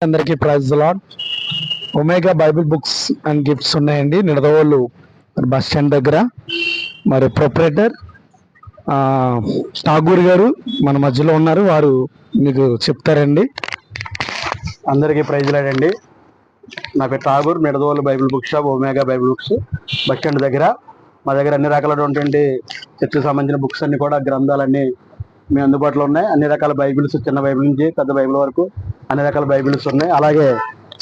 అందరికీ praise lord. Omega bible books and gifts ఉన్నాయండి Nidadavolu bus stand దగ్గర. మరి ప్రొపరేటర్ ఠాగూర్ గారు మన మధ్యలో ఉన్నారు, వారు మీకు చెప్తారండి. అందరికీ ప్రైజ్ లార్డ్ అండి. నా పేరు Tagore, Nidadavolu bible book shop, Omega bible books bus stand దగ్గర. మా దగ్గర అన్ని రకాలైనటువంటి చర్చకు సంబంధించిన బుక్స్ అన్ని కూడా, గ్రంథాలన్నీ మీ అందుబాటులో ఉన్నాయి. అన్ని రకాల బైబిల్స్, చిన్న బైబిల్ నుంచి పెద్ద బైబిల్ వరకు అన్ని రకాల బైబిల్స్ ఉన్నాయి. అలాగే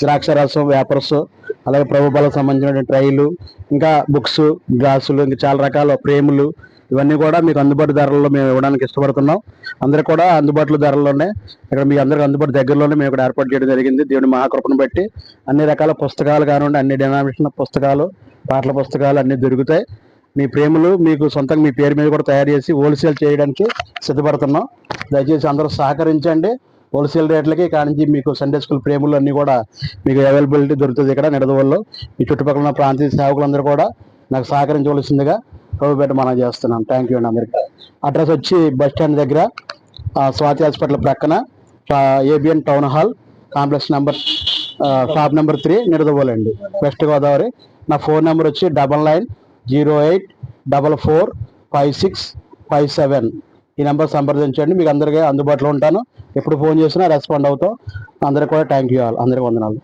ద్రాక్షరసం, వేపర్స్, అలాగే ప్రభుపాలకు సంబంధించిన ట్రైలు, ఇంకా బుక్స్, గ్లాసులు, ఇంకా చాలా రకాల ప్రేములు, ఇవన్నీ కూడా మీకు అందుబాటు ధరల్లో మేము ఇవ్వడానికి ఇష్టపడుతున్నాం. అందరికి కూడా అందుబాటులో ధరల్లోనే ఇక్కడ మీ అందరికి అందుబాటు దగ్గరలోనే మేము ఇక్కడ ఏర్పాటు చేయడం జరిగింది. దేవుని మహాకృపను బట్టి అన్ని రకాల పుస్తకాలు కానివ్వండి, అన్ని డినామినేషన్ పుస్తకాలు, పాటల పుస్తకాలు అన్ని దొరుకుతాయి. మీ ప్రేములు మీకు సొంతంగా మీ పేరు మీద కూడా తయారు చేసి హోల్సేల్ చేయడానికి సిద్ధపడుతున్నాం. దయచేసి అందరూ సహకరించండి. హోల్సేల్ రేట్లకి కానించి మీకు సండే స్కూల్ ప్రేములు అన్నీ కూడా మీకు అవైలబిలిటీ దొరుకుతుంది ఇక్కడ నిడదవోలులో. ఈ చుట్టుపక్కల ఉన్న ప్రాంతీయ సేవకులందరూ కూడా నాకు సహకరించవలసిందిగా ప్రభుపేట మనం చేస్తున్నాం. థ్యాంక్ యూ అండి అందరికీ. అడ్రస్ వచ్చి బస్ స్టాండ్ దగ్గర, స్వాతి హాస్పిటల్ ప్రక్కన, ABN town hall complex number, shop number 3, Nidadavolu అండి, వెస్ట్ గోదావరి. నా ఫోన్ నెంబర్ వచ్చి 9908445657. ఈ నెంబర్ సంప్రదించండి. మీకు అందరికీ అందుబాటులో ఉంటాను. ఎప్పుడు ఫోన్ చేసినా రెస్పాండ్ అవుతాం. అందరికీ కూడా థ్యాంక్ యూ. అందరికీ వందనాలు.